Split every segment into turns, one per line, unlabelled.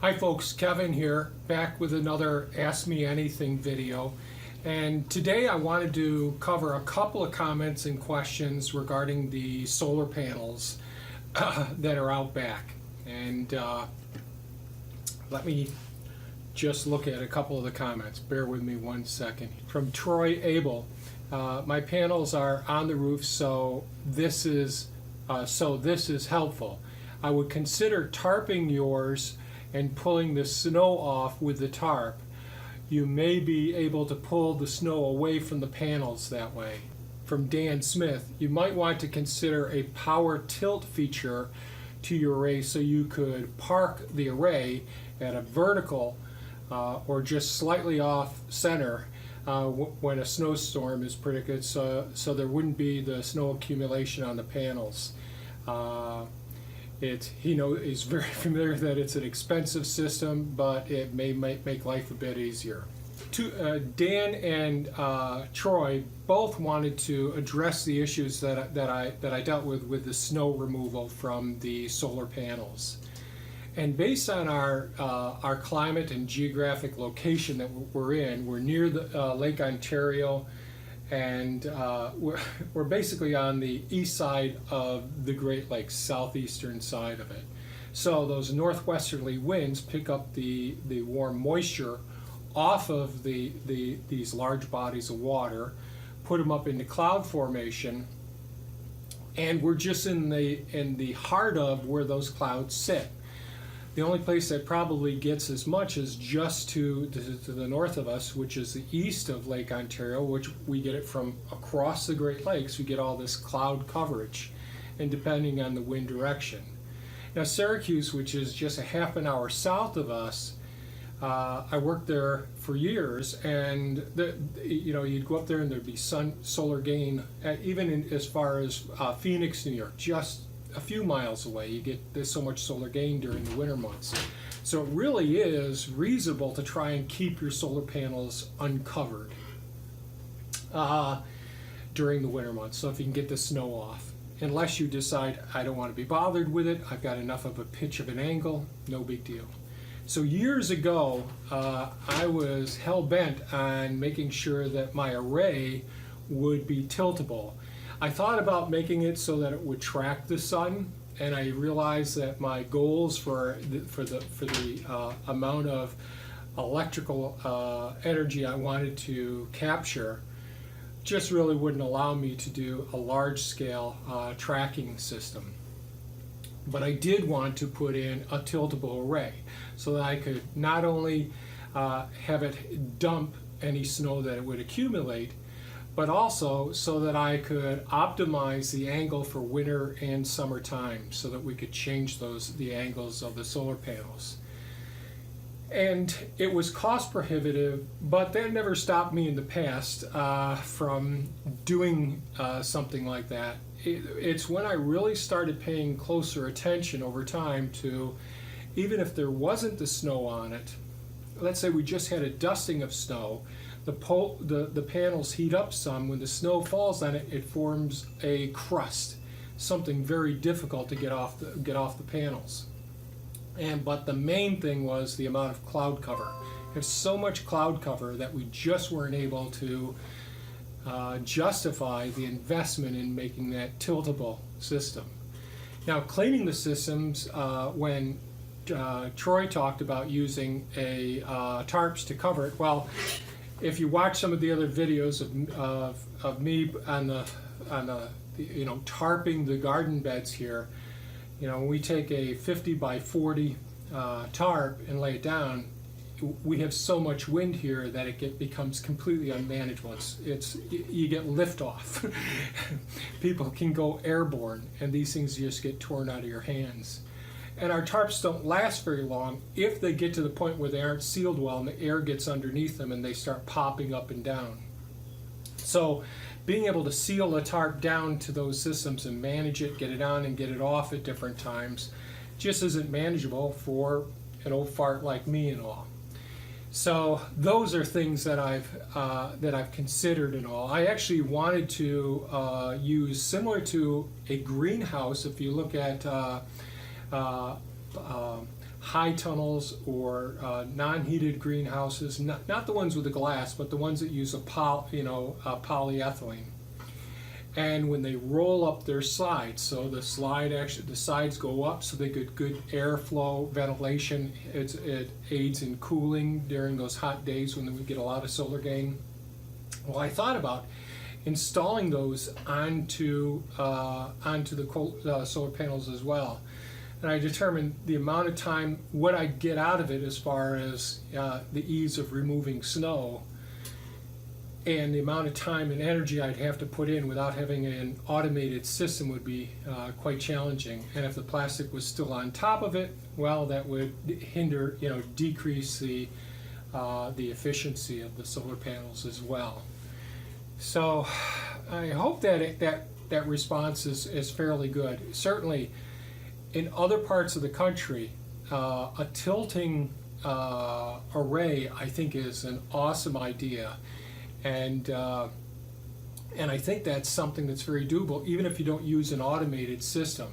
Hi folks, Kevin here, back with another Ask Me Anything video. And today I wanted to cover a couple of comments and questions regarding the solar panels that are out back. And let me just look at a couple of the comments. Bear with me one second. From Troy Abel, my panels are on the roof, so this is helpful. I would consider tarping yours and pulling the snow off with the tarp. You may be able to pull the snow away from the panels that way. From Dan Smith, you might want to consider a power tilt feature to your array so you could park the array at a vertical or just slightly off center when a snowstorm is predicted, so there wouldn't be the snow accumulation on the panels. He's very familiar that it's an expensive system, but it may make life a bit easier. Dan and Troy both wanted to address the issues that I dealt with the snow removal from the solar panels. And based on our climate and geographic location that we're in, we're near the Lake Ontario, and we're basically on the east side of the Great Lakes, southeastern side of it. So those northwesterly winds pick up the warm moisture off of these large bodies of water, put them up into cloud formation, and we're just in the heart of where those clouds sit. The only place that probably gets as much is just to the north of us, which is the east of Lake Ontario, which we get it from across the Great Lakes. We get all this cloud coverage, and depending on the wind direction. Now Syracuse, which is just a half an hour south of us, I worked there for years, and you'd go up there and there'd be solar gain, even as far as Phoenix, New York, just a few miles away. There's so much solar gain during the winter months. So it really is reasonable to try and keep your solar panels uncovered during the winter months, so if you can get the snow off. Unless you decide, I don't want to be bothered with it, I've got enough of a pitch of an angle, no big deal. So years ago, I was hell-bent on making sure that my array would be tiltable. I thought about making it so that it would track the sun, and I realized that my goals for the amount of electrical energy I wanted to capture just really wouldn't allow me to do a large-scale tracking system. But I did want to put in a tiltable array so that I could not only have it dump any snow that it would accumulate, but also so that I could optimize the angle for winter and summer time so that we could change the angles of the solar panels. And it was cost prohibitive, but that never stopped me in the past from doing something like that. It's when I really started paying closer attention over time to, even if there wasn't the snow on it, let's say we just had a dusting of snow, the panels heat up some. When the snow falls on it, it forms a crust, something very difficult to get off the panels. But the main thing was the amount of cloud cover. There's so much cloud cover that we just weren't able to justify the investment in making that tiltable system. Now, cleaning the systems, when Troy talked about using tarps to cover it, well, if you watch some of the other videos of me on the tarping the garden beds here, when we take a 50 by 40 tarp and lay it down, we have so much wind here that it becomes completely unmanageable. You get liftoff. People can go airborne, and these things just get torn out of your hands. And our tarps don't last very long if they get to the point where they aren't sealed well and the air gets underneath them and they start popping up and down. So being able to seal a tarp down to those systems and manage it, get it on and get it off at different times, just isn't manageable for an old fart like me and all. So those are things that I've considered and all. I actually wanted to use, similar to a greenhouse, if you look at high tunnels or non-heated greenhouses, not the ones with the glass, but the ones that use a polyethylene. And when they roll up their sides, so the sides go up so they get good airflow, ventilation. It aids in cooling during those hot days when we get a lot of solar gain. Well, I thought about installing those onto the solar panels as well. And I determined the amount of time, what I'd get out of it as far as the ease of removing snow, and the amount of time and energy I'd have to put in without having an automated system would be quite challenging. And if the plastic was still on top of it, well, that would hinder, decrease the efficiency of the solar panels as well. So I hope that response is fairly good. Certainly, in other parts of the country, a tilting array, I think, is an awesome idea. And I think that's something that's very doable, even if you don't use an automated system.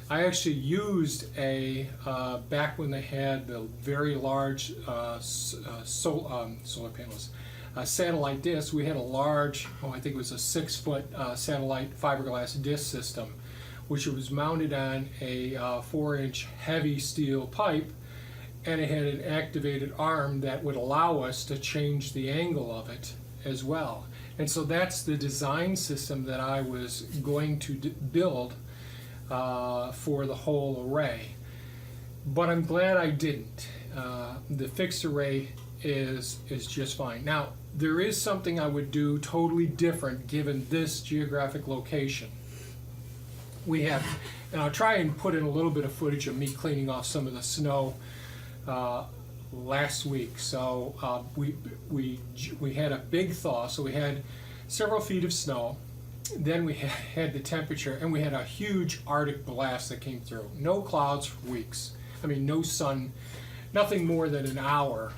I actually used back when they had the very large solar panels, satellite discs. We had a large, I think it was a 6-foot satellite fiberglass disc system, which was mounted on a 4-inch heavy steel pipe, and it had an activated arm that would allow us to change the angle of it as well. And so that's the design system that I was going to build for the whole array. But I'm glad I didn't. The fixed array is just fine. Now, there is something I would do totally different given this geographic location. We have, and I'll try and put in a little bit of footage of me cleaning off some of the snow last week. So we had a big thaw, so we had several feet of snow. Then we had the temperature, and we had a huge Arctic blast that came through. No clouds for weeks. I mean, no sun, nothing more than an hour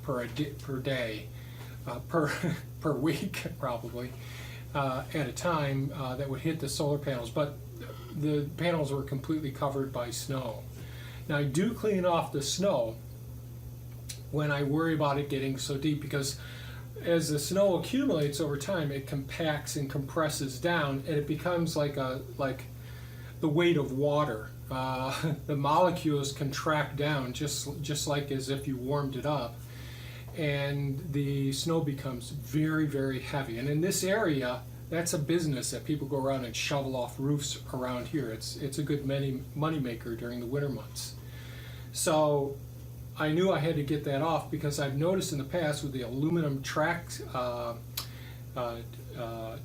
per day, per week probably, at a time that would hit the solar panels. But the panels were completely covered by snow. Now, I do clean off the snow when I worry about it getting so deep, because as the snow accumulates over time, it compacts and compresses down, and it becomes like the weight of water. The molecules contract down just like as if you warmed it up, and the snow becomes very, very heavy. And in this area, that's a business that people go around and shovel off roofs around here. It's a good money maker during the winter months. So I knew I had to get that off, because I've noticed in the past with the aluminum track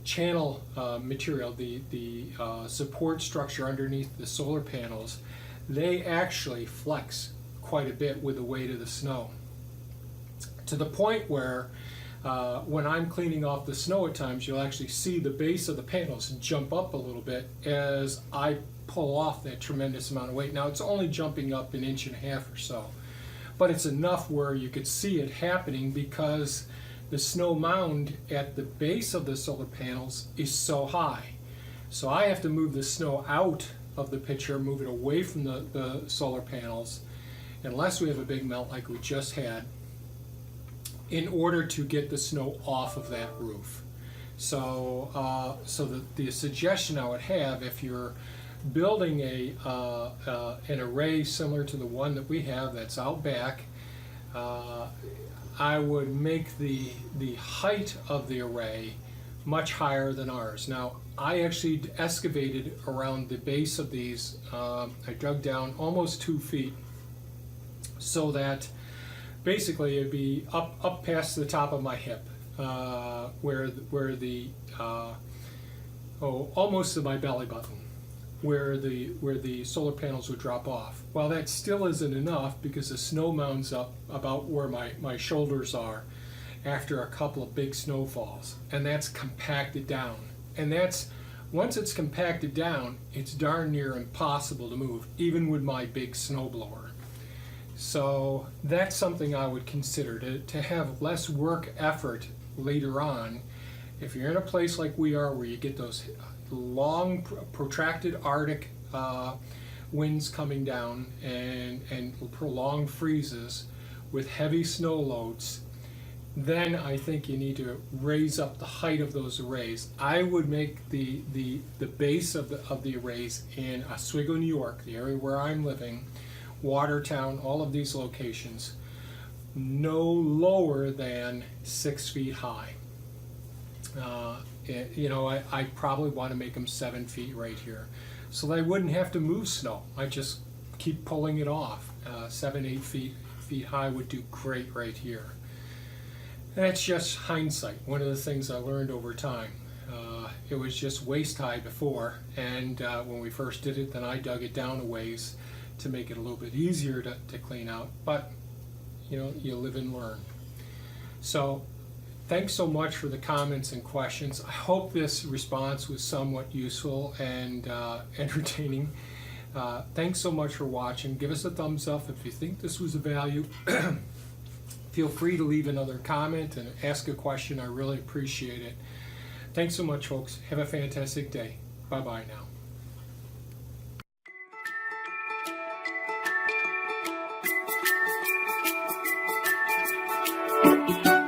channel material, the support structure underneath the solar panels, they actually flex quite a bit with the weight of the snow, to the point where when I'm cleaning off the snow at times, you'll actually see the base of the panels jump up a little bit as I pull off that tremendous amount of weight. Now, it's only jumping up 1.5 inches or so, but it's enough where you could see it happening, because the snow mound at the base of the solar panels is so high. So I have to move the snow out of the picture, move it away from the solar panels, unless we have a big melt like we just had, in order to get the snow off of that roof. So, the suggestion I would have, if you're building an array similar to the one that we have that's out back, I would make the height of the array much higher than ours. Now, I actually excavated around the base of these. I dug down almost 2 feet, so that basically it'd be up past the top of my hip, where the almost to my belly button, where the solar panels would drop off. Well, that still isn't enough, because the snow mounds up about where my shoulders are after a couple of big snowfalls, and that's compacted down. And once it's compacted down, it's darn near impossible to move, even with my big snowblower. So that's something I would consider, to have less work effort later on. If you're in a place like we are, where you get those long, protracted Arctic winds coming down and prolonged freezes with heavy snow loads, then I think you need to raise up the height of those arrays. I would make the base of the arrays in Oswego, New York, the area where I'm living, Watertown, all of these locations, no lower than 6 feet high. I probably want to make them 7 feet right here, so that I wouldn't have to move snow. I just keep pulling it off. 7, 8 feet high would do great right here. That's just hindsight. One of the things I learned over time. It was just waist high before, and when we first did it, then I dug it down a ways to make it a little bit easier to clean out. But you live and learn. So thanks so much for the comments and questions. I hope this response was somewhat useful and entertaining. Thanks so much for watching. Give us a thumbs up if you think this was of value. Feel free to leave another comment and ask a question. I really appreciate it. Thanks so much, folks. Have a fantastic day. Bye-bye now.